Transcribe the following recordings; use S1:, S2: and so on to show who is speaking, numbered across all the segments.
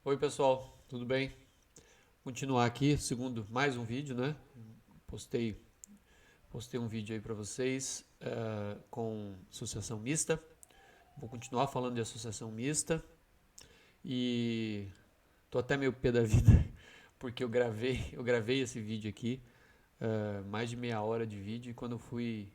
S1: Oi pessoal, tudo bem? Continuar aqui, mais um vídeo, né? Postei, postei um vídeo aí para vocês com associação mista. Vou continuar falando de associação mista e tô até meio pé da vida porque eu gravei esse vídeo aqui, mais de meia hora de vídeo e quando eu fui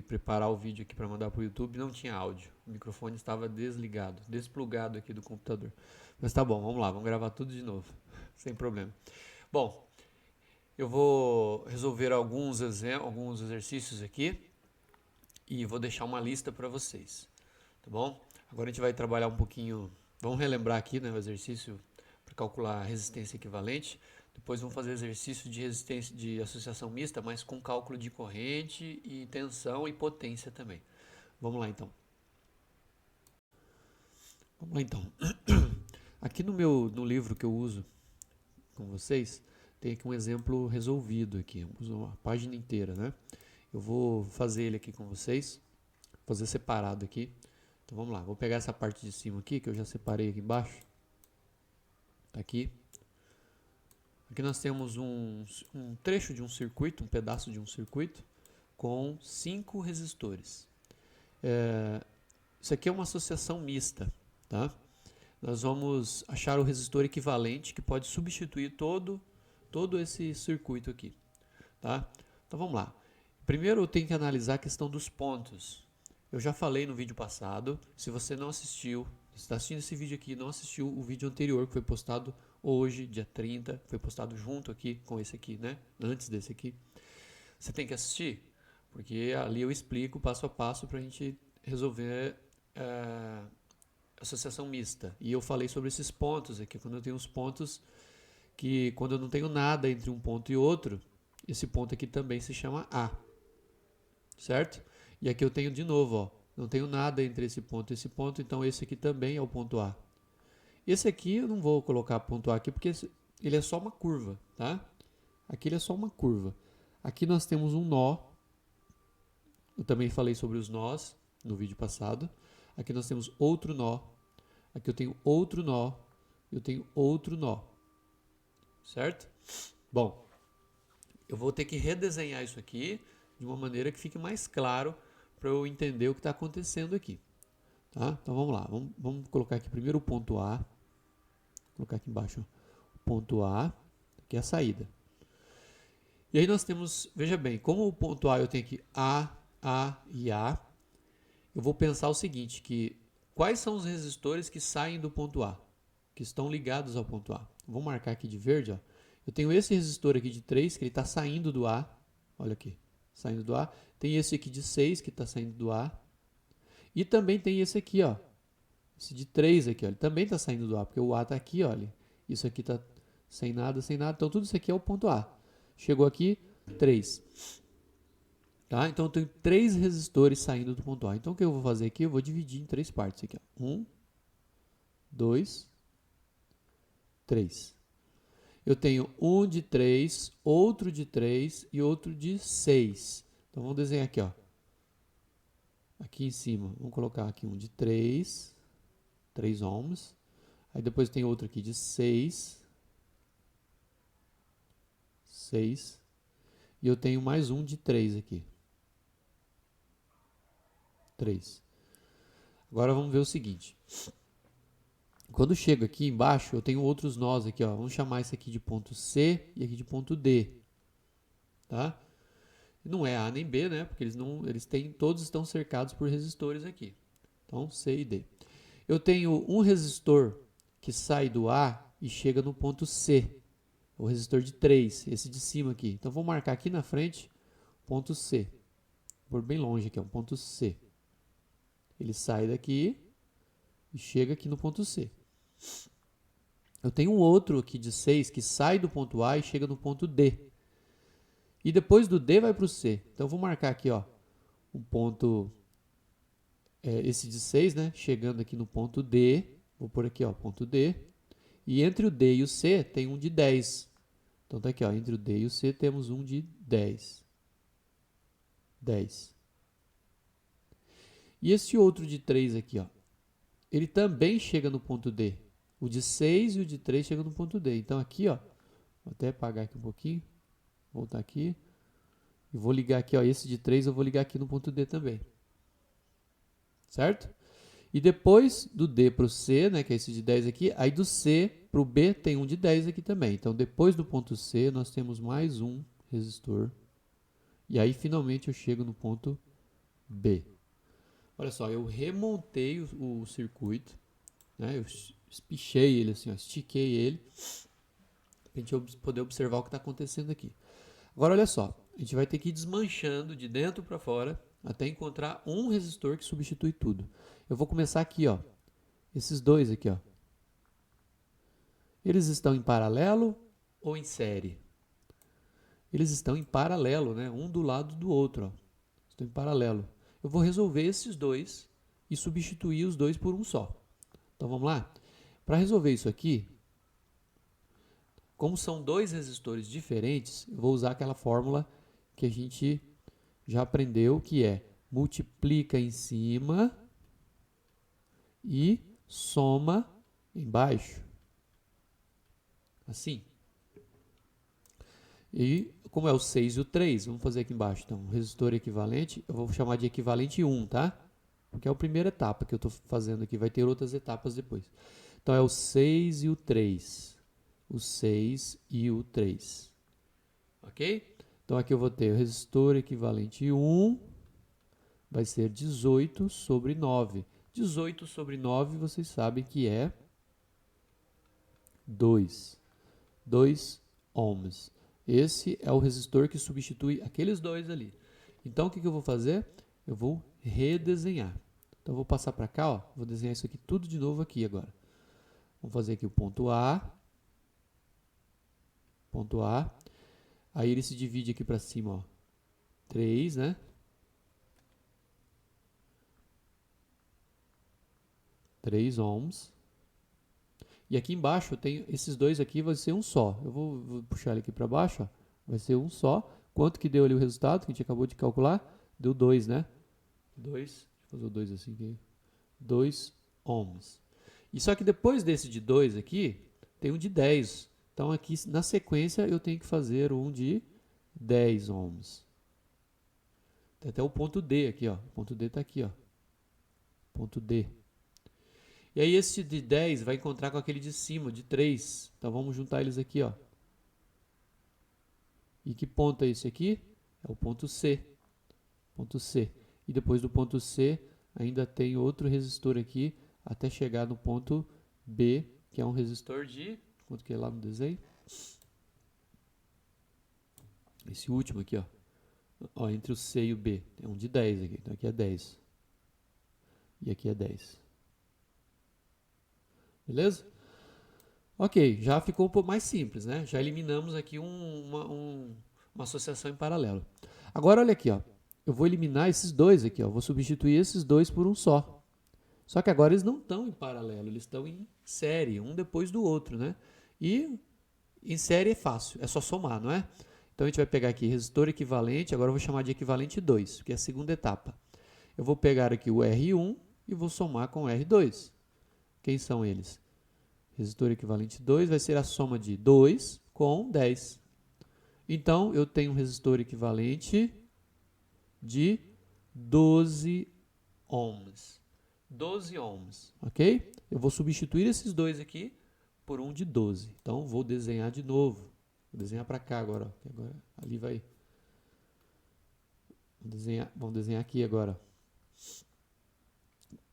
S1: preparar o vídeo aqui para mandar para o YouTube não tinha áudio. O microfone estava desligado, desplugado aqui do computador. Mas tá bom, vamos lá, vamos gravar tudo de novo, sem problema. Bom, eu vou resolver alguns exercícios aqui e vou deixar uma lista para vocês, tá bom? Agora a gente vai trabalhar um pouquinho, vamos relembrar aqui, né, o exercício para calcular a resistência equivalente. Depois vamos fazer exercício de resistência de associação mista, mas com cálculo de corrente e tensão e potência também. Vamos lá então. Vamos lá então. Aqui no livro que eu uso com vocês, tem aqui um exemplo resolvido aqui, uma página inteira, né? Eu vou fazer ele aqui com vocês, fazer separado aqui. Então vamos lá, vou pegar essa parte de cima aqui, que eu já separei aqui embaixo. Tá aqui. Aqui nós temos um trecho de um circuito, um pedaço de um circuito, com 5 resistores. Isso aqui é uma associação mista, tá? Nós vamos achar o resistor equivalente que pode substituir todo esse circuito aqui, tá? Então vamos lá. Primeiro eu tenho que analisar a questão dos pontos. Eu já falei no vídeo passado, se você não assistiu, se está assistindo esse vídeo aqui e não assistiu o vídeo anterior que foi postado hoje, dia 30, foi postado junto aqui com esse aqui, né? Antes desse aqui. Você tem que assistir, porque ali eu explico passo a passo para a gente resolver associação mista. E eu falei sobre esses pontos aqui, quando eu tenho os pontos que quando eu não tenho nada entre um ponto e outro, esse ponto aqui também se chama A, certo? E aqui eu tenho de novo, ó, não tenho nada entre esse ponto e esse ponto, então esse aqui também é o ponto A. Esse aqui eu não vou colocar ponto A aqui porque ele é só uma curva, tá? Aqui ele é só uma curva. Aqui nós temos um nó, eu também falei sobre os nós no vídeo passado. Aqui nós temos outro nó, aqui eu tenho outro nó, eu tenho outro nó, certo? Bom, eu vou ter que redesenhar isso aqui de uma maneira que fique mais claro para eu entender o que está acontecendo aqui. Tá? Então vamos lá, vamos colocar aqui primeiro o ponto A, vou colocar aqui embaixo o ponto A, que é a saída. E aí nós temos, veja bem, como o ponto A eu tenho aqui A e A, eu vou pensar o seguinte, que quais são os resistores que saem do ponto A, que estão ligados ao ponto A. Vou marcar aqui de verde, ó. Eu tenho esse resistor aqui de 3, que ele está saindo do A, olha aqui, saindo do A. Tem esse aqui de 6, que está saindo do A. E também tem esse aqui, ó, esse de 3 aqui, ó, ele também está saindo do A, porque o A está aqui, olha. Isso aqui está sem nada, sem nada. Então tudo isso aqui é o ponto A. Chegou aqui, 3. Tá? Então eu tenho 3 resistores saindo do ponto A. Então o que eu vou fazer aqui? Eu vou dividir em 3 partes aqui. 1, 2, 3. Eu tenho um de 3, outro de 3 e outro de 6. Então vamos desenhar aqui, ó. Aqui em cima, vamos colocar aqui um de 3 ohms. Aí depois tem outro aqui de 6. E eu tenho mais um de 3 aqui. 3. Agora vamos ver o seguinte. Quando chega aqui embaixo, eu tenho outros nós aqui, ó. Vamos chamar esse aqui de ponto C e aqui de ponto D. Tá? Não é A nem B, né? Porque todos estão cercados por resistores aqui. Então, C e D. Eu tenho um resistor que sai do A e chega no ponto C. O resistor de 3, esse de cima aqui. Então, vou marcar aqui na frente, ponto C. Vou pôr bem longe aqui, ó, ponto C. Ele sai daqui e chega aqui no ponto C. Eu tenho um outro aqui de 6 que sai do ponto A e chega no ponto D. E depois do D vai para o C. Então eu vou marcar aqui, ó, um ponto, esse de 6, né? Chegando aqui no ponto D. Vou pôr aqui, ó, ponto D. E entre o D e o C tem um de 10. Então tá aqui, ó, entre o D e o C temos um de 10. 10. E esse outro de 3 aqui, ó, ele também chega no ponto D. O de 6 e o de 3 chegam no ponto D. Então aqui, ó, vou até apagar aqui um pouquinho, voltar aqui, e vou ligar aqui, ó, esse de 3 eu vou ligar aqui no ponto D também. Certo? E depois do D para o C, né, que é esse de 10 aqui, aí do C para o B tem um de 10 aqui também. Então depois do ponto C nós temos mais um resistor. E aí finalmente eu chego no ponto B. Olha só, eu remontei o circuito, né, eu espichei ele assim, ó, estiquei ele, para a gente poder observar o que está acontecendo aqui. Agora olha só, a gente vai ter que ir desmanchando de dentro para fora até encontrar um resistor que substitui tudo. Eu vou começar aqui, ó, esses dois aqui, ó. Eles estão em paralelo ou em série? Eles estão em paralelo, né? Um do lado do outro, ó. Estão em paralelo. Eu vou resolver esses dois e substituir os dois por um só. Então vamos lá? Para resolver isso aqui, como são dois resistores diferentes, eu vou usar aquela fórmula que a gente já aprendeu, que é multiplica em cima e soma embaixo. Assim. E como é o 6 e o 3, vamos fazer aqui embaixo. Então, o resistor equivalente, eu vou chamar de equivalente 1, tá? Porque é a primeira etapa que eu estou fazendo aqui, vai ter outras etapas depois. Então, é o 6 e o 3. O 6 e o 3. Ok? Então, aqui eu vou ter o resistor equivalente 1, vai ser 18 sobre 9. 18 sobre 9, vocês sabem que é 2. 2 ohms. Esse é o resistor que substitui aqueles dois ali. Então, o que eu vou fazer? Eu vou redesenhar. Então, eu vou passar para cá, ó, vou desenhar isso aqui tudo de novo aqui agora. Vamos fazer aqui o ponto A. Ponto A. Aí ele se divide aqui para cima, ó. 3, né? 3 ohms. E aqui embaixo eu tenho esses dois aqui, vai ser um só. Eu vou puxar ele aqui para baixo, ó. Vai ser um só. Quanto que deu ali o resultado que a gente acabou de calcular? Deu 2, né? 2, deixa eu fazer o 2 assim aqui. 2 ohms. E só que depois desse de 2 aqui, tem um de 10. Então aqui na sequência eu tenho que fazer um de 10 ohms. Tem até o ponto D aqui, ó. O ponto D está aqui, ó. Ponto D. E aí esse de 10 vai encontrar com aquele de cima, de 3. Então vamos juntar eles aqui, ó. E que ponto é esse aqui? É o ponto C. Ponto C. E depois do ponto C, ainda tem outro resistor aqui, até chegar no ponto B, que é um resistor de... Quanto que é lá no desenho? Esse último aqui, ó. Ó, entre o C e o B. Tem um de 10 aqui. Então aqui é 10. E aqui é 10. Beleza? Ok, já ficou um pouco mais simples, né? Já eliminamos aqui uma associação em paralelo. Agora olha aqui, ó. Eu vou eliminar esses dois aqui, ó. Vou substituir esses dois por um só. Só que agora eles não estão em paralelo, eles estão em série, um depois do outro, né? E em série é fácil, é só somar, não é? Então a gente vai pegar aqui resistor equivalente, agora eu vou chamar de equivalente 2, que é a segunda etapa. Eu vou pegar aqui o R1 e vou somar com o R2. Quem são eles? Resistor equivalente 2 vai ser a soma de 2 com 10. Então, eu tenho um resistor equivalente de 12 ohms. 12 ohms, ok? Eu vou substituir esses dois aqui por um de 12. Então, vou desenhar de novo. Vou desenhar para cá agora, ó, que agora ali vai... Vamos desenhar aqui agora.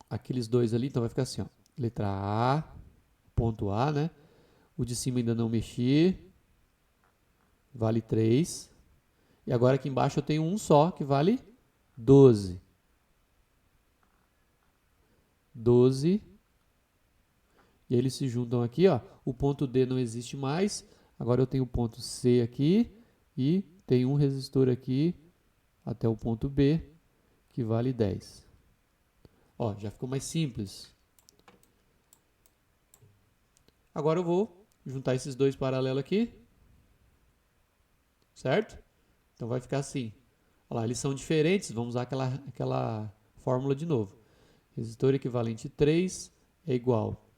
S1: Aqueles dois ali, então vai ficar assim, ó. Letra A, ponto A, né? O de cima ainda não mexi. Vale 3. E agora aqui embaixo eu tenho um só, que vale 12. 12. E eles se juntam aqui, ó. O ponto D não existe mais. Agora eu tenho o ponto C aqui. E tem um resistor aqui até o ponto B, que vale 10. Ó, já ficou mais simples. Agora eu vou juntar esses dois paralelos aqui. Certo? Então vai ficar assim. Olha lá, eles são diferentes, vamos usar aquela fórmula de novo. Resistor equivalente 3 é igual.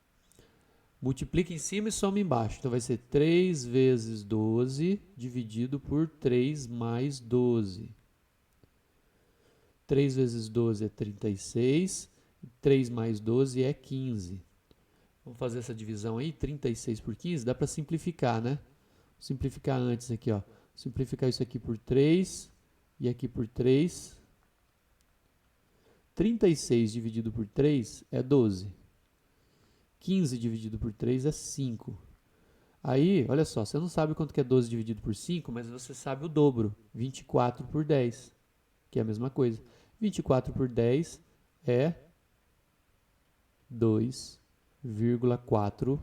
S1: multiplica em cima e soma embaixo. Então vai ser 3 vezes 12 dividido por 3 mais 12. 3 vezes 12 é 36, 3 mais 12 é 15. Vamos fazer essa divisão aí, 36 por 15, dá para simplificar, né? Simplificar antes aqui, ó. Simplificar isso aqui por 3 e aqui por 3. 36 dividido por 3 é 12. 15 dividido por 3 é 5. Aí, olha só, você não sabe quanto que é 12 dividido por 5, mas você sabe o dobro, 24 por 10, que é a mesma coisa. 24 por 10 é 2,4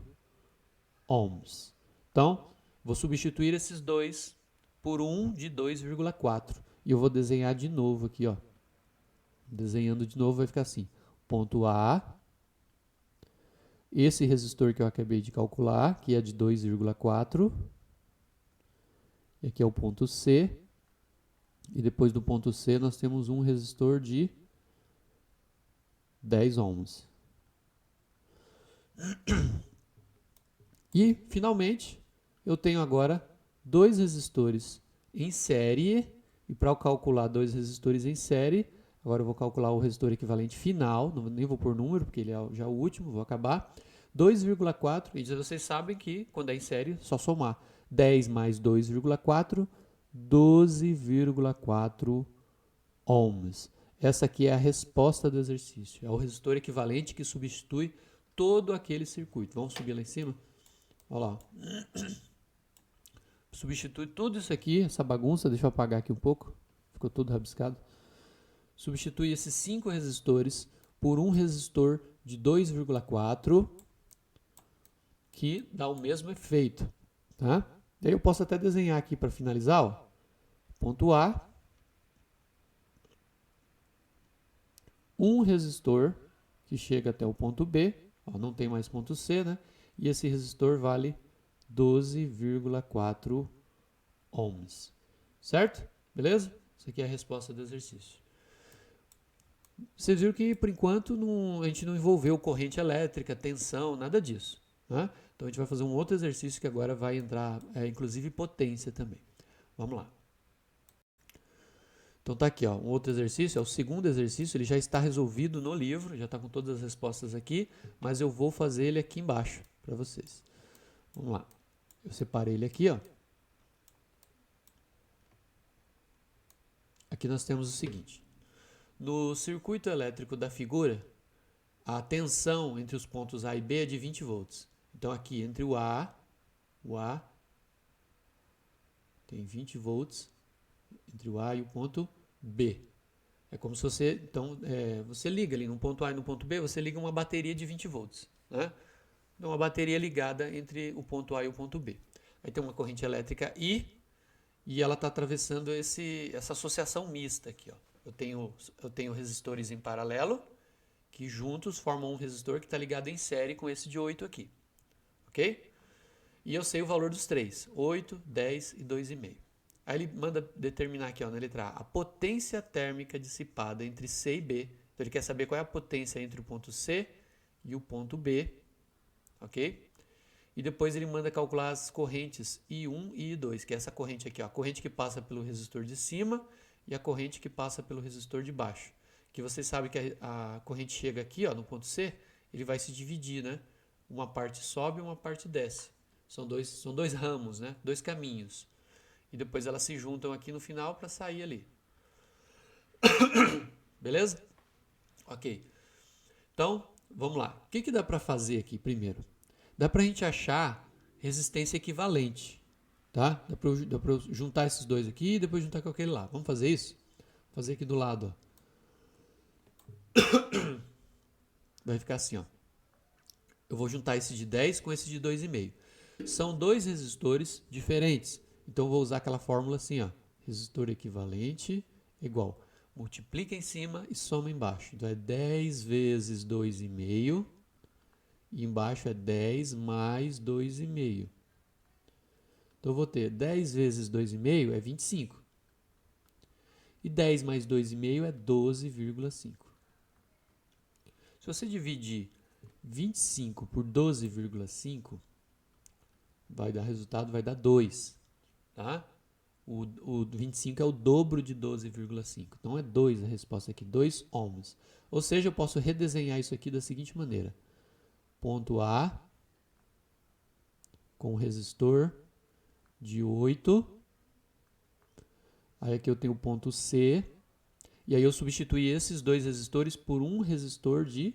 S1: ohms. Então, vou substituir esses dois por 1 de 2,4. E eu vou desenhar de novo aqui, ó. Desenhando de novo vai ficar assim. Ponto A. Esse resistor que eu acabei de calcular, que é de 2,4. E aqui é o ponto C. E depois do ponto C nós temos um resistor de 10 ohms. E, finalmente, eu tenho agora dois resistores em série. E para eu calcular dois resistores em série, agora eu vou calcular o resistor equivalente final. Nem vou pôr número, porque ele é já o último, vou acabar. 2,4, e vocês sabem que quando é em série, só somar. 10 mais 2,4, 12,4 ohms. Essa aqui é a resposta do exercício. É o resistor equivalente que substitui todo aquele circuito. Vamos subir lá em cima? Olha lá. Substitui tudo isso aqui, essa bagunça. Deixa eu apagar aqui um pouco. Ficou tudo rabiscado. Substitui esses 5 resistores por um resistor de 2,4 que dá o mesmo efeito. Tá? Daí eu posso até desenhar aqui para finalizar. Ó. Ponto A. Um resistor que chega até o ponto B. Ó, não tem mais ponto C, né? E esse resistor vale 12,4 ohms. Certo? Beleza? Isso aqui é a resposta do exercício. Vocês viram que, por enquanto, a gente não envolveu corrente elétrica, tensão, nada disso. Né? Então, a gente vai fazer um outro exercício que agora vai entrar, inclusive, potência também. Vamos lá. Então, tá aqui, ó, um outro exercício, é o segundo exercício, ele já está resolvido no livro, já está com todas as respostas aqui, mas eu vou fazer ele aqui embaixo para vocês. Vamos lá. Eu separei ele aqui, ó. Aqui nós temos o seguinte. No circuito elétrico da figura, a tensão entre os pontos A e B é de 20 volts. Então aqui entre o A tem 20 volts entre o A e o ponto B. É como se você, então, você liga ali no ponto A e no ponto B, você liga uma bateria de 20 volts. Né? Então uma bateria ligada entre o ponto A e o ponto B. Aí tem uma corrente elétrica I e ela está atravessando essa associação mista aqui. Ó. Eu tenho resistores em paralelo que juntos formam um resistor que está ligado em série com esse de 8 aqui. Ok? E eu sei o valor dos três, 8, 10 e 2,5. Aí ele manda determinar aqui, ó, na letra A, a potência térmica dissipada entre C e B. Então ele quer saber qual é a potência entre o ponto C e o ponto B. Ok? E depois ele manda calcular as correntes I1 e I2, que é essa corrente aqui, ó, a corrente que passa pelo resistor de cima e a corrente que passa pelo resistor de baixo. Que vocês sabem que a corrente chega aqui, ó, no ponto C, ele vai se dividir, né? Uma parte sobe e uma parte desce. São dois ramos, né? Dois caminhos. E depois elas se juntam aqui no final para sair ali. Beleza? Ok. Então, vamos lá. O que dá para fazer aqui primeiro? Dá para a gente achar resistência equivalente. Tá? Dá para eu juntar esses dois aqui e depois juntar com aquele lá. Vamos fazer isso? Vou fazer aqui do lado. Ó. Vai ficar assim. Ó. Eu vou juntar esse de 10 com esse de 2,5. São dois resistores diferentes. Então, eu vou usar aquela fórmula assim. Ó. Resistor equivalente igual. Multiplica em cima e soma embaixo. Então, é 10 vezes 2,5. E embaixo é 10 mais 2,5. Então, eu vou ter 10 vezes 2,5 é 25. E 10 mais 2,5 é 12,5. Se você dividir 25 por 12,5 vai dar resultado, vai dar 2. Tá? O 25 é o dobro de 12,5. Então é 2 a resposta aqui, 2 ohms. Ou seja, eu posso redesenhar isso aqui da seguinte maneira. Ponto A com resistor de 8. Aí aqui eu tenho o ponto C. E aí eu substituí esses dois resistores por um resistor de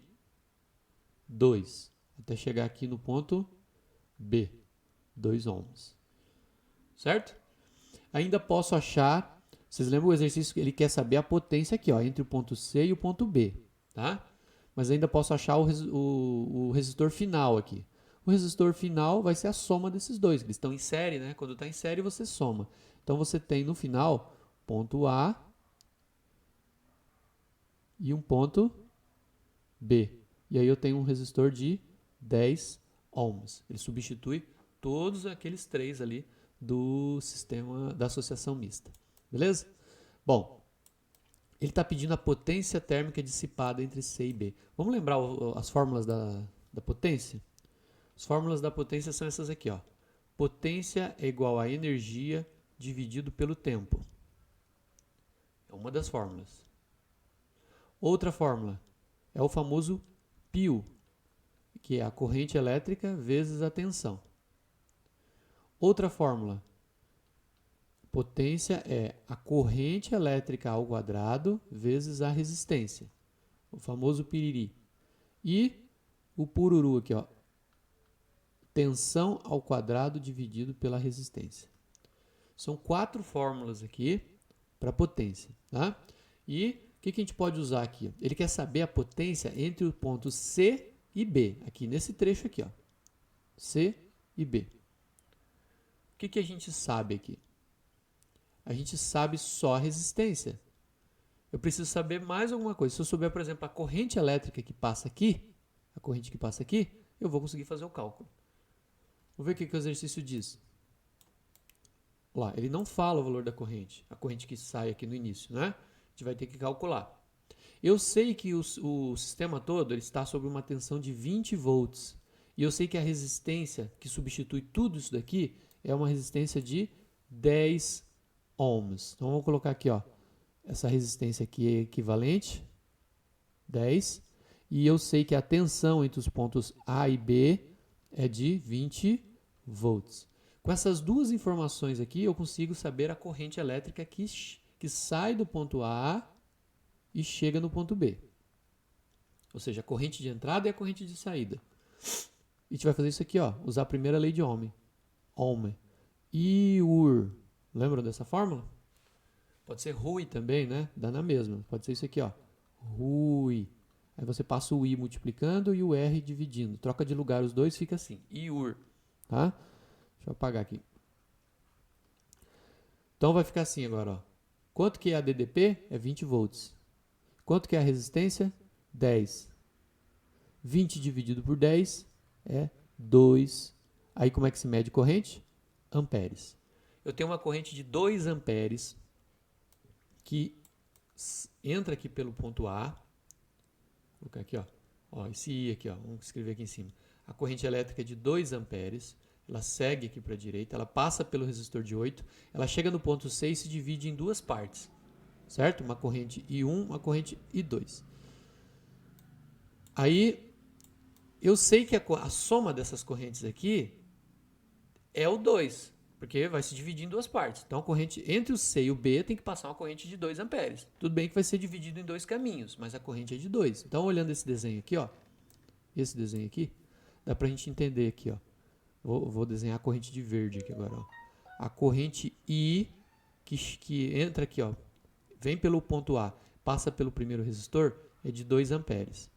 S1: 2. Até chegar aqui no ponto B, 2 ohms. Certo? Ainda posso achar, vocês lembram o exercício que ele quer saber a potência aqui, ó, entre o ponto C e o ponto B, tá? Mas ainda posso achar o resistor final aqui. O resistor final vai ser a soma desses dois, eles estão em série, né? Quando está em série você soma. Então você tem no final ponto A e um ponto B. E aí eu tenho um resistor de 10 ohms. Ele substitui todos aqueles três ali do sistema da associação mista. Beleza? Bom, ele está pedindo a potência térmica dissipada entre C e B. Vamos lembrar as fórmulas da potência? As fórmulas da potência são essas aqui, ó. Potência é igual a energia dividido pelo tempo. É uma das fórmulas. Outra fórmula é o famoso π, que é a corrente elétrica vezes a tensão. Outra fórmula, potência é a corrente elétrica ao quadrado vezes a resistência, o famoso piriri. E o pururu aqui, ó, tensão ao quadrado dividido pela resistência. São 4 fórmulas aqui para potência, tá? E o que a gente pode usar aqui? Ele quer saber a potência entre o ponto C e B, aqui nesse trecho aqui, ó. C e B. O que a gente sabe aqui? A gente sabe só a resistência. Eu preciso saber mais alguma coisa. Se eu souber, por exemplo, a corrente elétrica que passa aqui, eu vou conseguir fazer o cálculo. Vamos ver o que o exercício diz. Lá, ele não fala o valor da corrente, a corrente que sai aqui no início, né? A gente vai ter que calcular. Eu sei que o sistema todo ele está sob uma tensão de 20 volts. E eu sei que a resistência que substitui tudo isso daqui é uma resistência de 10 ohms. Então vamos colocar aqui, ó, essa resistência aqui é equivalente, 10. E eu sei que a tensão entre os pontos A e B é de 20 volts. Com essas duas informações aqui, eu consigo saber a corrente elétrica que sai do ponto A e chega no ponto B. Ou seja, a corrente de entrada e a corrente de saída. E a gente vai fazer isso aqui, ó, usar a primeira lei de Ohm. Ohm. IUR. Lembram dessa fórmula? Pode ser RUI também, né? Dá na mesma. Pode ser isso aqui, ó. RUI. Aí você passa o I multiplicando e o R dividindo. Troca de lugar os dois, fica assim. IUR. Tá? Deixa eu apagar aqui. Então vai ficar assim agora, ó. Quanto que é a DDP? É 20 volts. Quanto que é a resistência? 10. 20 dividido por 10 é 2. Aí como é que se mede corrente? Amperes. Eu tenho uma corrente de 2 amperes que entra aqui pelo ponto A. Vou colocar aqui, ó, esse I aqui, ó, vamos escrever aqui em cima. A corrente elétrica é de 2 amperes, ela segue aqui para a direita, ela passa pelo resistor de 8, ela chega no ponto C e se divide em duas partes, certo? Uma corrente I1, uma corrente I2. Aí, eu sei que a soma dessas correntes aqui é o 2, porque vai se dividir em duas partes. Então, a corrente entre o C e o B tem que passar uma corrente de 2 amperes. Tudo bem que vai ser dividido em dois caminhos, mas a corrente é de 2. Então, olhando esse desenho aqui, ó, esse desenho aqui, dá pra gente entender aqui, ó. Vou desenhar a corrente de verde aqui agora, ó. A corrente I, que entra aqui, ó, vem pelo ponto A, passa pelo primeiro resistor, é de 2 amperes.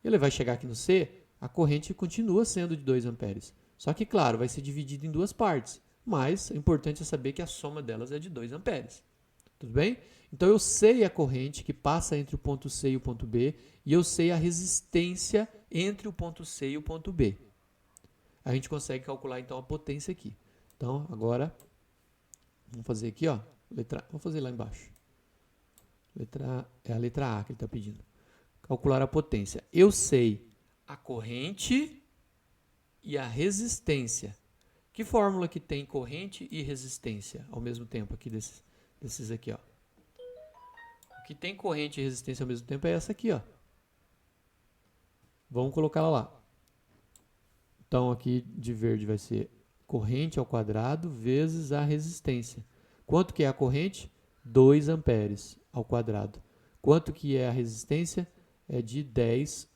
S1: Ele vai chegar aqui no C, a corrente continua sendo de 2 amperes. Só que, claro, vai ser dividido em duas partes. Mas o importante é saber que a soma delas é de 2 amperes. Tudo bem? Então eu sei a corrente que passa entre o ponto C e o ponto B e eu sei a resistência entre o ponto C e o ponto B. A gente consegue calcular então a potência aqui. Então agora vamos fazer aqui, ó, vamos fazer lá embaixo. É a letra A que ele está pedindo. Calcular a potência. Eu sei a corrente e a resistência. Que fórmula que tem corrente e resistência ao mesmo tempo aqui desses aqui, ó? O que tem corrente e resistência ao mesmo tempo é essa aqui, ó. Vamos colocar ela lá. Então aqui de verde vai ser corrente ao quadrado vezes a resistência. Quanto que é a corrente? 2 amperes ao quadrado. Quanto que é a resistência? É de 10.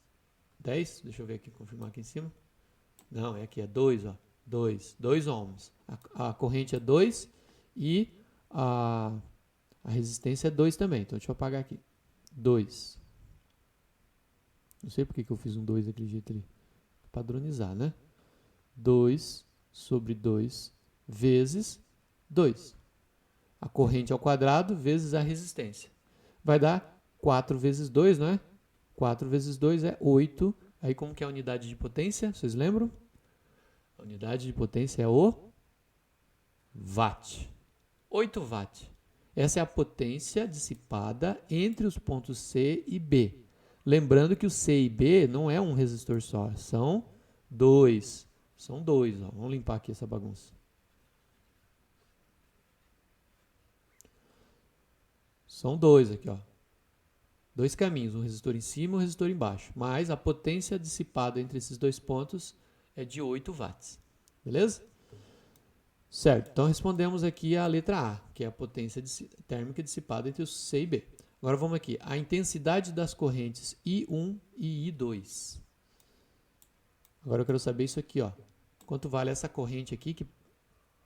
S1: Deixa eu ver aqui, confirmar aqui em cima. Não, é aqui, é 2, ó. 2 ohms. A corrente é 2 e a resistência é 2 também. Então, deixa eu apagar aqui. 2. Não sei por que eu fiz um 2 daquele jeito ali. Padronizar, né? 2 sobre 2 vezes 2. A corrente ao quadrado vezes a resistência. Vai dar 4 vezes 2, não é? 4 vezes 2 é 8. Aí como que é a unidade de potência? Vocês lembram? A unidade de potência é o watt. 8 watt. Essa é a potência dissipada entre os pontos C e B. Lembrando que o C e B não é um resistor só, são 2. São 2, ó. Vamos limpar aqui essa bagunça. São 2 aqui, ó. 2 caminhos, um resistor em cima e um resistor embaixo. Mas a potência dissipada entre esses dois pontos é de 8 watts. Beleza? Certo. Então respondemos aqui a letra A, que é a potência térmica dissipada entre o C e B. Agora vamos aqui. A intensidade das correntes I1 e I2. Agora eu quero saber isso aqui, ó. Quanto vale essa corrente aqui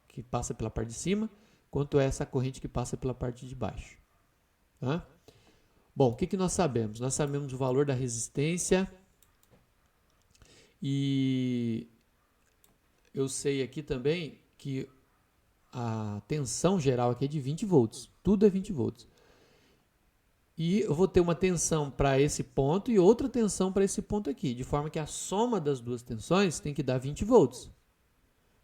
S1: que passa pela parte de cima? Quanto é essa corrente que passa pela parte de baixo? Tá? Bom, o que nós sabemos? Nós sabemos o valor da resistência e eu sei aqui também que a tensão geral aqui é de 20 volts. Tudo é 20 volts. E eu vou ter uma tensão para esse ponto e outra tensão para esse ponto aqui, de forma que a soma das duas tensões tem que dar 20 volts.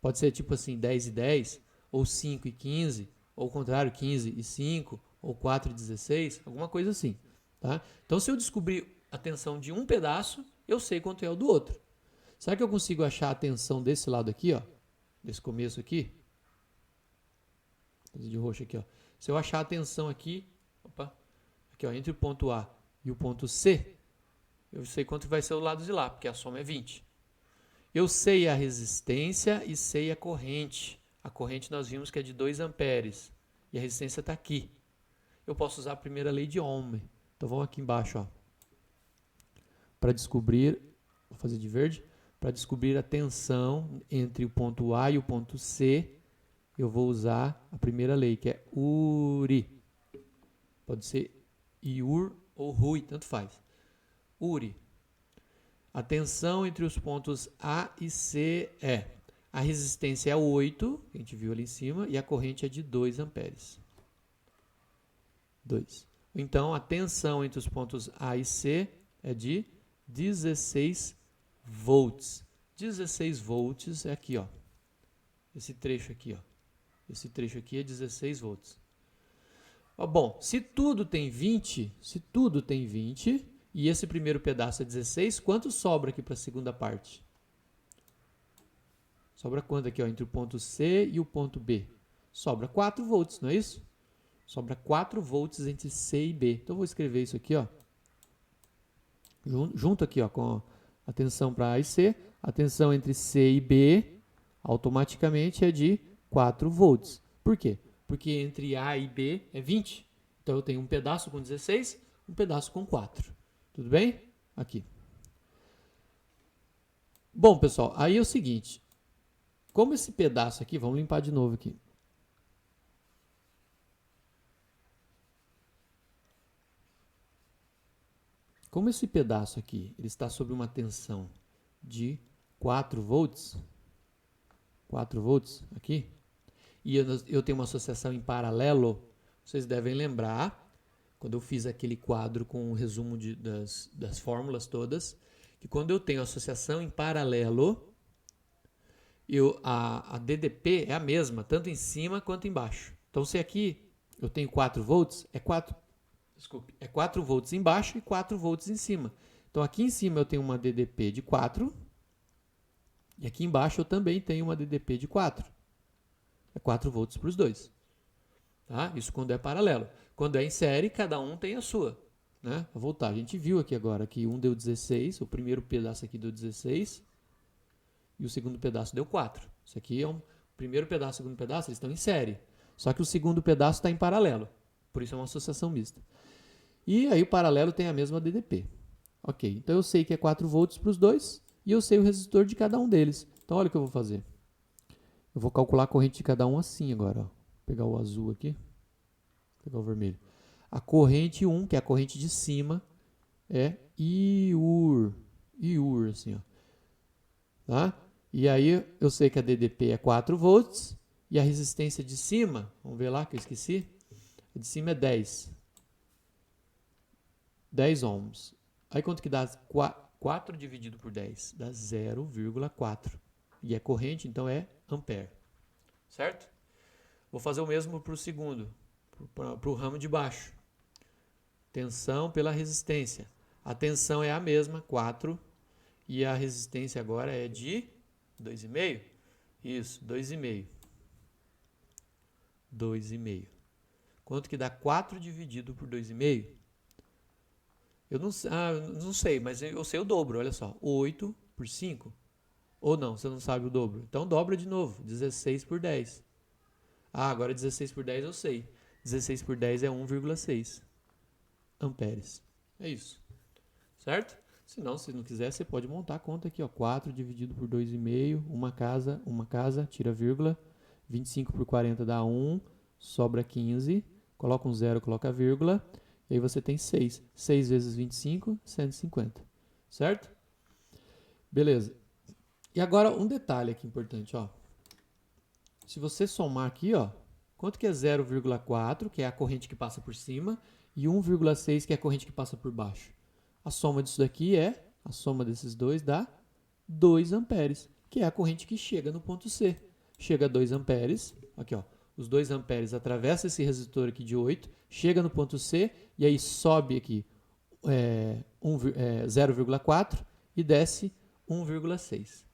S1: Pode ser tipo assim, 10 e 10, ou 5 e 15, ou ao contrário, 15 e 5, ou 4 e 16, alguma coisa assim. Tá? Então, se eu descobrir a tensão de um pedaço, eu sei quanto é o do outro. Será que eu consigo achar a tensão desse lado aqui, ó? Desse começo aqui? De roxo aqui, ó. Se eu achar a tensão aqui, aqui, ó, entre o ponto A e o ponto C, eu sei quanto vai ser o lado de lá, porque a soma é 20. Eu sei a resistência e sei a corrente. A corrente nós vimos que é de 2 amperes e a resistência está aqui. Eu posso usar a primeira lei de Ohm. Então vamos aqui embaixo, ó. Para descobrir, vou fazer de verde, para descobrir a tensão entre o ponto A e o ponto C, eu vou usar a primeira lei, que é URI. Pode ser IUR ou RUI, tanto faz. URI. A tensão entre os pontos A e C é: a resistência é 8, que a gente viu ali em cima, e a corrente é de 2 amperes. 2. Então, a tensão entre os pontos A e C é de 16 volts. 16 volts é aqui, ó. Esse trecho aqui, ó. Esse trecho aqui é 16 volts. Bom, se tudo tem 20, e esse primeiro pedaço é 16, quanto sobra aqui para a segunda parte? Sobra quanto aqui, ó, entre o ponto C e o ponto B? Sobra 4 volts, não é isso? Sobra 4 volts entre C e B. Então, eu vou escrever isso aqui, ó. Junto aqui, ó, com a tensão para A e C. A tensão entre C e B, automaticamente, é de 4 volts. Por quê? Porque entre A e B é 20. Então, eu tenho um pedaço com 16, um pedaço com 4. Tudo bem? Aqui. Bom, pessoal, aí é o seguinte. Como esse pedaço aqui, vamos limpar de novo aqui. Como esse pedaço aqui ele está sob uma tensão de 4 volts, 4 volts aqui, e eu tenho uma associação em paralelo, vocês devem lembrar, quando eu fiz aquele quadro com o resumo das fórmulas todas, que quando eu tenho associação em paralelo, a DDP é a mesma, tanto em cima quanto embaixo. Então, se aqui eu tenho 4 volts, é 4 volts embaixo e 4 volts em cima. Então aqui em cima eu tenho uma DDP de 4 e aqui embaixo eu também tenho uma DDP de 4. É 4 volts para os dois. Tá? Isso quando é paralelo. Quando é em série, cada um tem a sua. Né? Vou voltar. A gente viu aqui agora que um deu 16, o primeiro pedaço aqui deu 16 e o segundo pedaço deu 4. Isso aqui é o primeiro pedaço e o segundo pedaço, eles estão em série. Só que o segundo pedaço está em paralelo. Por isso é uma associação mista. E aí o paralelo tem a mesma DDP. Ok, então eu sei que é 4 volts para os dois e eu sei o resistor de cada um deles. Então olha o que eu vou fazer. Eu vou calcular a corrente de cada um assim agora. Ó. Vou pegar o azul aqui, vou pegar o vermelho. A corrente 1, que é a corrente de cima, é IUR. IUR, assim, ó. Tá? E aí eu sei que a DDP é 4 volts e a resistência de cima, vamos ver lá que eu esqueci, a de cima é 10. 10 ohms. Aí quanto que dá? 4 dividido por 10 dá 0,4. E é corrente, então é ampere. Certo? Vou fazer o mesmo para o segundo, para o ramo de baixo. Tensão pela resistência. A tensão é a mesma, 4. E a resistência agora é de 2,5? Isso, 2,5. 2,5. Quanto que dá 4 dividido por 2,5? Eu não sei, mas eu sei o dobro, olha só. 8 por 5. Ou não, você não sabe o dobro. Então dobra de novo, 16 por 10. Ah, agora 16 por 10 eu sei. 16 por 10 é 1,6 amperes. É isso. Certo? Se não, se não quiser, você pode montar a conta aqui, ó. 4 dividido por 2,5, uma casa, tira vírgula. 25 por 40 dá 1, sobra 15. Coloca um zero, coloca a vírgula. E aí você tem 6. 6 vezes 25, 150. Certo? Beleza. E agora um detalhe aqui importante, ó. Se você somar aqui, ó, quanto que é 0,4, que é a corrente que passa por cima, e 1,6, que é a corrente que passa por baixo? A soma disso daqui a soma desses dois dá 2 amperes, que é a corrente que chega no ponto C. Chega a 2 amperes, aqui ó, os 2 amperes atravessam esse resistor aqui de 8, chega no ponto C, e aí sobe aqui 0,4 e desce 1,6.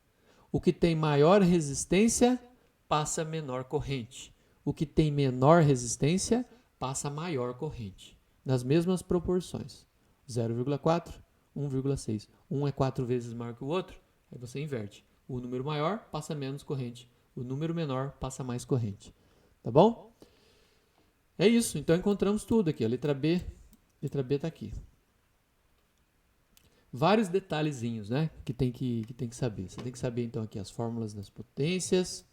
S1: O que tem maior resistência passa menor corrente. O que tem menor resistência passa maior corrente. Nas mesmas proporções. 0,4, 1,6. Um é 4 vezes maior que o outro, aí você inverte. O número maior passa menos corrente. O número menor passa mais corrente. Tá bom? É isso. Então encontramos tudo aqui. A letra B está aqui. Vários detalhezinhos, né, que tem que saber. Você tem que saber, então, aqui as fórmulas das potências.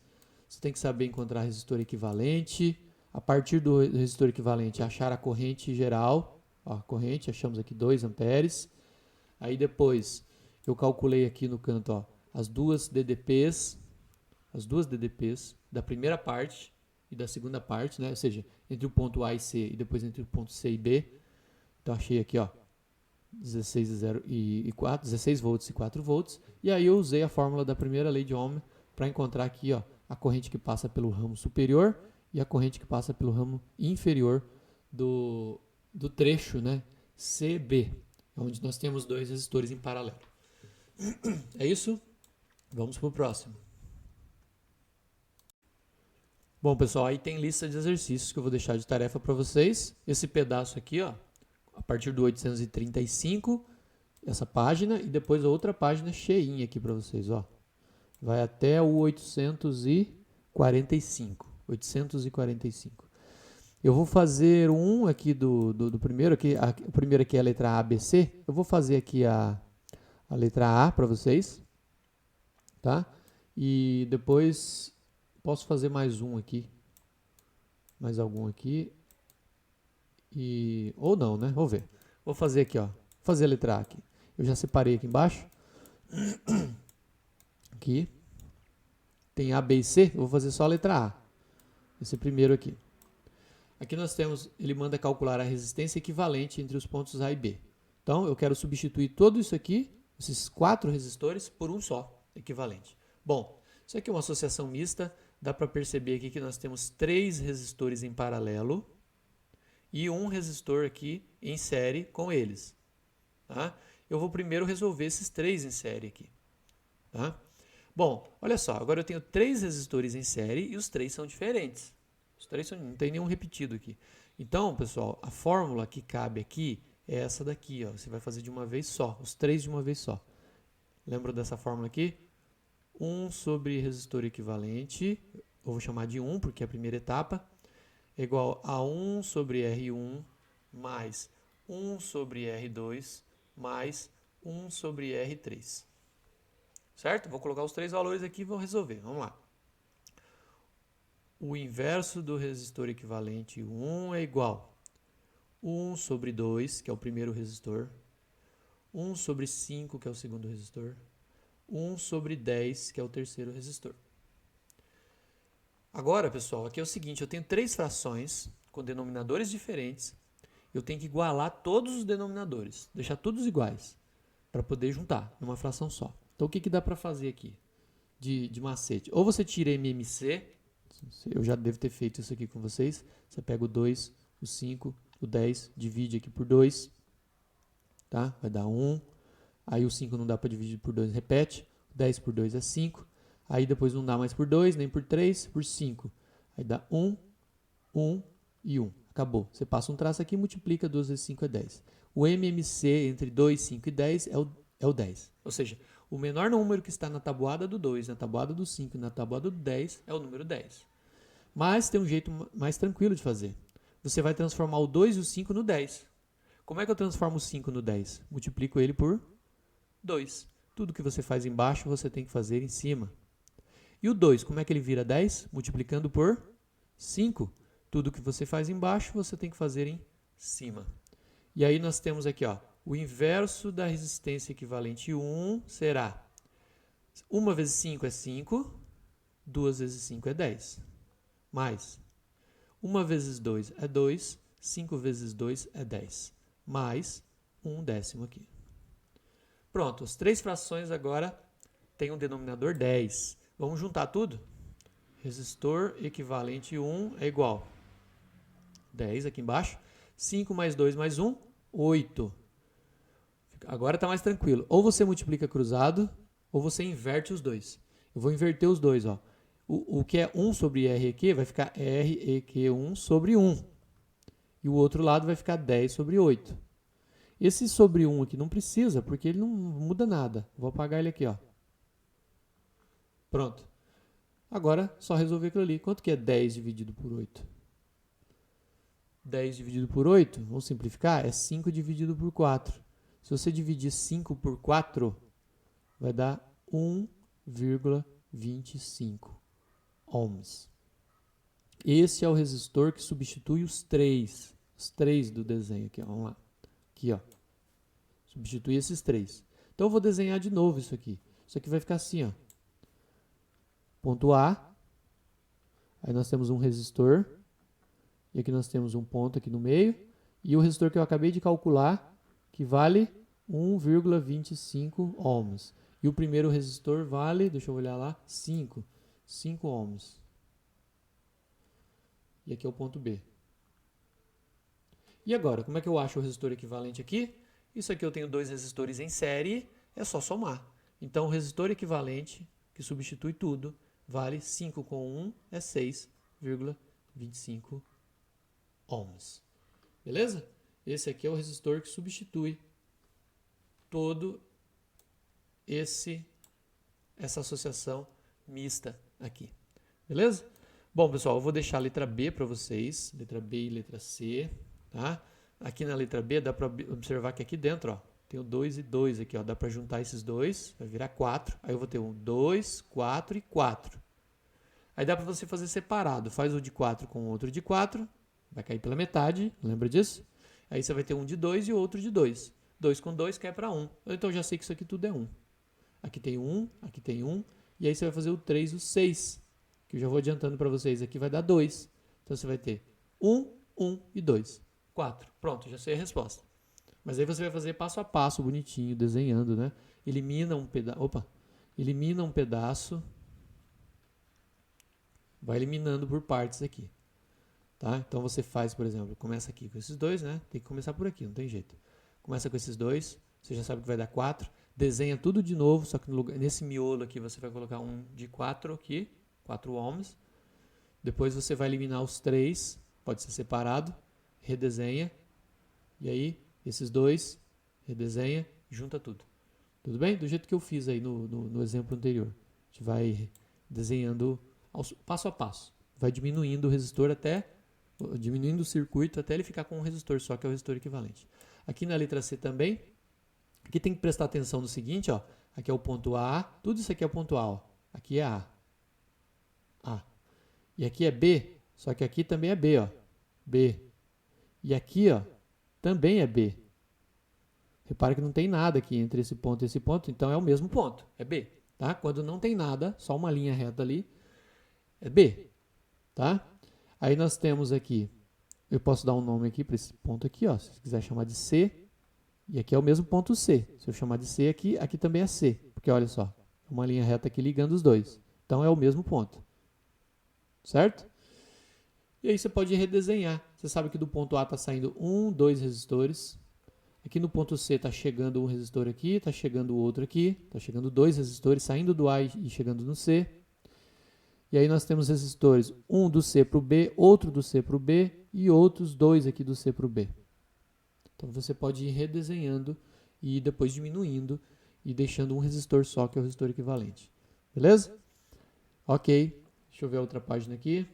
S1: Você tem que saber encontrar resistor equivalente. A partir do resistor equivalente, achar a corrente geral. Ó, a corrente, achamos aqui 2 amperes. Aí depois, eu calculei aqui no canto, ó, as duas DDPs da primeira parte e da segunda parte, né, ou seja, entre o ponto A e C e depois entre o ponto C e B. Então, achei aqui, ó, 16 volts e 4 volts. E aí eu usei a fórmula da primeira lei de Ohm para encontrar aqui, ó, a corrente que passa pelo ramo superior e a corrente que passa pelo ramo inferior do trecho, né, CB, onde nós temos 2 resistores em paralelo. É isso? Vamos para o próximo. Bom, pessoal, aí tem lista de exercícios que eu vou deixar de tarefa para vocês. Esse pedaço aqui, ó, a partir do 835, essa página, e depois a outra página cheinha aqui para vocês, ó. Vai até o 845. 845. Eu vou fazer um aqui do primeiro, aqui, o primeiro aqui é a letra A, B, C. Eu vou fazer aqui a letra A para vocês, tá? E depois posso fazer mais um aqui, mais algum aqui. Ou não, né? Vou ver. Vou fazer aqui, ó. Vou fazer a letra A aqui. Eu já separei aqui embaixo. Aqui. Tem A, B e C. Eu vou fazer só a letra A. Esse primeiro aqui. Aqui nós temos, ele manda calcular a resistência equivalente entre os pontos A e B. Então, eu quero substituir tudo isso aqui, esses 4 resistores, por um só, equivalente. Bom, isso aqui é uma associação mista. Dá para perceber aqui que nós temos 3 resistores em paralelo e um resistor aqui em série com eles. Tá? eu vou primeiro resolver esses 3 em série aqui. Tá? Bom, olha só, agora eu tenho 3 resistores em série e os 3 são diferentes. Os 3 não tem nenhum repetido aqui. Então, pessoal, a fórmula que cabe aqui é essa daqui. Ó. Você vai fazer de uma vez só, os 3 de uma vez só. Lembra dessa fórmula aqui? 1 sobre resistor equivalente, eu vou chamar de 1 porque é a primeira etapa, é igual a 1 sobre R1 mais 1 sobre R2 mais 1 sobre R3. Certo? Vou colocar os 3 valores aqui e vou resolver. Vamos lá. O inverso do resistor equivalente 1 é igual a 1 sobre 2, que é o primeiro resistor, 1 sobre 5, que é o segundo resistor, 1 sobre 10, que é o terceiro resistor. Agora, pessoal, aqui é o seguinte, eu tenho 3 frações com denominadores diferentes, eu tenho que igualar todos os denominadores, deixar todos iguais, para poder juntar numa fração só. Então, o que dá para fazer aqui de macete? Ou você tira MMC, eu já devo ter feito isso aqui com vocês, você pega o 2, o 5, o 10, divide aqui por 2, tá? Vai dar 1, aí o 5 não dá para dividir por 2, repete, 10 por 2 é 5, aí depois não dá mais por 2, nem por 3, por 5, aí dá 1, 1 e 1, acabou. Você passa um traço aqui e multiplica, 2 vezes 5 é 10. O MMC entre 2, 5 e 10 é o 10, ou seja, o menor número que está na tabuada do 2, na tabuada do 5 e na tabuada do 10 é o número 10. Mas tem um jeito mais tranquilo de fazer. Você vai transformar o 2 e o 5 no 10. Como é que eu transformo o 5 no 10? Multiplico ele por 2. Tudo que você faz embaixo, você tem que fazer em cima. E o 2, como é que ele vira 10? Multiplicando por 5. Tudo que você faz embaixo, você tem que fazer em cima. E aí nós temos aqui, ó, o inverso da resistência equivalente 1 será 1 vezes 5 é 5, 2 vezes 5 é 10. Mais 1 vezes 2 é 2, 5 vezes 2 é 10. Mais 1 décimo aqui. Pronto, as 3 frações agora têm um denominador 10. Vamos juntar tudo? Resistor equivalente 1 é igual a 10 aqui embaixo. 5 mais 2 mais 1, 8. Agora está mais tranquilo. Ou você multiplica cruzado, ou você inverte os dois. Eu vou inverter os dois. Ó. O que é 1 sobre REQ vai ficar REQ1 sobre 1. E o outro lado vai ficar 10 sobre 8. Esse sobre 1 aqui não precisa, porque ele não muda nada. Vou apagar ele aqui. Ó. Pronto. Agora, só resolver aquilo ali. Quanto que é 10 dividido por 8? 10 dividido por 8, vamos simplificar, é 5 dividido por 4. Se você dividir 5 por 4, vai dar 1,25 ohms. Esse é o resistor que substitui os 3 do desenho aqui. Ó. Vamos lá. Aqui, ó. Substitui esses 3. Então eu vou desenhar de novo isso aqui. Isso aqui vai ficar assim, ó. Ponto A. Aí nós temos um resistor. E aqui nós temos um ponto aqui no meio. E o resistor que eu acabei de calcular, que vale 1,25 ohms. E o primeiro resistor vale, deixa eu olhar lá, 5 ohms. E aqui é o ponto B. E agora, como é que eu acho o resistor equivalente aqui? Isso aqui eu tenho 2 resistores em série, é só somar. Então, o resistor equivalente, que substitui tudo, vale 5 com 1 é 6,25 ohms. Beleza? Esse aqui é o resistor que substitui todo essa associação mista aqui. Beleza? Bom, pessoal, eu vou deixar a letra B para vocês, letra B e letra C, tá? Aqui na letra B dá para observar que aqui dentro, ó, tem o 2 e 2 aqui, ó, dá para juntar esses dois, vai virar 4. Aí eu vou ter um 2, 4 e 4. Aí dá para você fazer separado, faz o de 4 com o outro de 4, vai cair pela metade, lembra disso? Aí você vai ter um de 2 e outro de 2. 2 com 2 cai para 1. Então eu já sei que isso aqui tudo é 1. Aqui tem 1, aqui tem 1. E aí você vai fazer o 3 e o 6. Que eu já vou adiantando para vocês. Aqui vai dar 2. Então você vai ter 1, 1 e 2. 4. Pronto, já sei a resposta. Mas aí você vai fazer passo a passo, bonitinho, desenhando, né? Elimina um pedaço. Opa! Elimina um pedaço. Vai eliminando por partes aqui. Tá? Então você faz, por exemplo, começa aqui com esses dois, né? Tem que começar por aqui, não tem jeito. Começa com esses dois, você já sabe que vai dar 4. Desenha tudo de novo, só que nesse miolo aqui você vai colocar um de 4 aqui, 4 ohms. Depois você vai eliminar os 3, pode ser separado, redesenha. E aí, esses dois, redesenha, junta tudo. Tudo bem? Do jeito que eu fiz aí no exemplo anterior. A gente vai desenhando passo a passo. Vai diminuindo o resistor diminuindo o circuito até ele ficar com um resistor só, que é o resistor equivalente. Aqui na letra C também, aqui tem que prestar atenção no seguinte, ó. Aqui é o ponto A, tudo isso aqui é o ponto A, ó. Aqui é A. A. E aqui é B, só que aqui também é B, ó. B. E aqui, ó, também é B. Repara que não tem nada aqui entre esse ponto e esse ponto, então é o mesmo ponto, é B. Tá? Quando não tem nada, só uma linha reta ali, é B. Tá? Aí nós temos aqui, eu posso dar um nome aqui para esse ponto aqui, ó, se você quiser chamar de C, e aqui é o mesmo ponto C. Se eu chamar de C aqui, aqui também é C, porque olha só, uma linha reta aqui ligando os dois. Então é o mesmo ponto. Certo? E aí você pode redesenhar. Você sabe que do ponto A está saindo 2 resistores. Aqui no ponto C está chegando um resistor aqui, está chegando o outro aqui, está chegando 2 resistores saindo do A e chegando no C. E aí nós temos resistores, um do C para o B, outro do C para o B e outros 2 aqui do C para o B. Então você pode ir redesenhando e depois diminuindo e deixando um resistor só, que é o resistor equivalente. Beleza? Ok. Deixa eu ver a outra página aqui.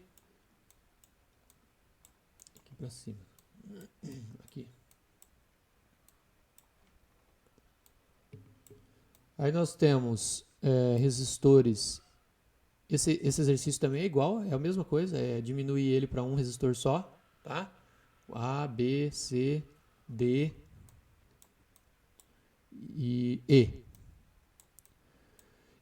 S1: Aqui para cima. Aqui. Aí nós temos resistores. Esse exercício também é igual, é a mesma coisa, é diminuir ele para um resistor só, tá? A, B, C, D e E.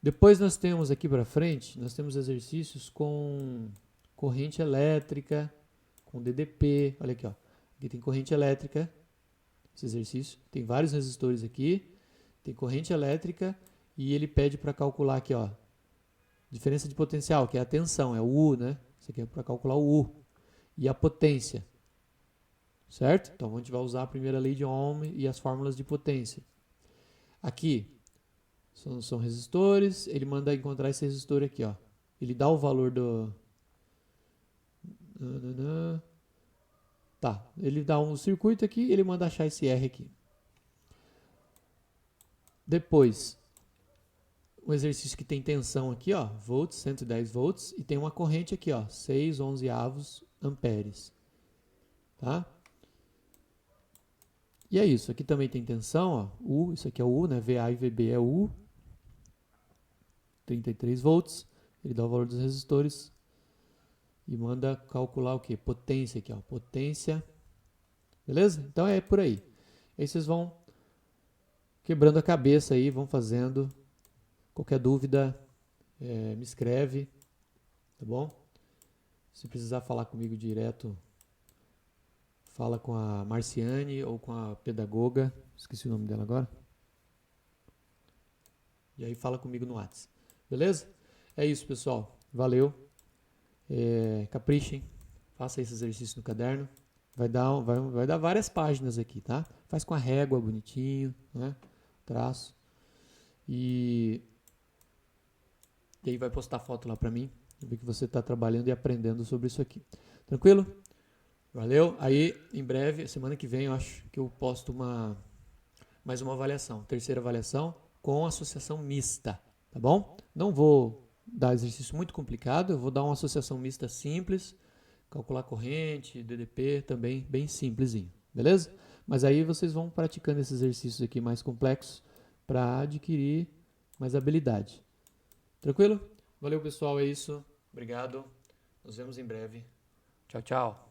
S1: Depois nós temos aqui para frente, nós temos exercícios com corrente elétrica, com DDP, olha aqui, ó. Aqui tem corrente elétrica, esse exercício, tem vários resistores aqui, tem corrente elétrica e ele pede para calcular aqui, ó, diferença de potencial, que é a tensão, é o U, né? Isso aqui é para calcular o U. E a potência, certo? Então a gente vai usar a primeira lei de Ohm e as fórmulas de potência. Aqui são resistores, ele manda encontrar esse resistor aqui, ó. Ele dá o valor do... Tá, ele dá um circuito aqui, ele manda achar esse R aqui. Depois, um exercício que tem tensão aqui, ó, volts, 110 volts, e tem uma corrente aqui, ó, 6/11 amperes. Tá? E é isso, aqui também tem tensão, ó, U, isso aqui é o U, né, VA e VB é U, 33 volts, ele dá o valor dos resistores e manda calcular o que? Potência aqui, ó, potência, beleza? Então é por aí. Aí vocês vão quebrando a cabeça aí, vão fazendo. Qualquer dúvida, me escreve, tá bom? Se precisar falar comigo direto, fala com a Marciane ou com a pedagoga, esqueci o nome dela agora. E aí fala comigo no WhatsApp, beleza? É isso, pessoal. Valeu. Caprichem, faça esse exercício no caderno. Vai dar várias páginas aqui, tá? Faz com a régua bonitinho, né? Traço. E aí vai postar foto lá pra mim, ver que você está trabalhando e aprendendo sobre isso aqui. Tranquilo? Valeu. Aí, em breve, semana que vem, eu acho que eu posto mais uma avaliação, terceira avaliação, com associação mista, tá bom? Não vou dar exercício muito complicado, eu vou dar uma associação mista simples, calcular corrente, DDP, também bem simplesinho, beleza? Mas aí vocês vão praticando esses exercícios aqui mais complexos para adquirir mais habilidade. Tranquilo? Valeu, pessoal, é isso. Obrigado. Nos vemos em breve. Tchau, tchau.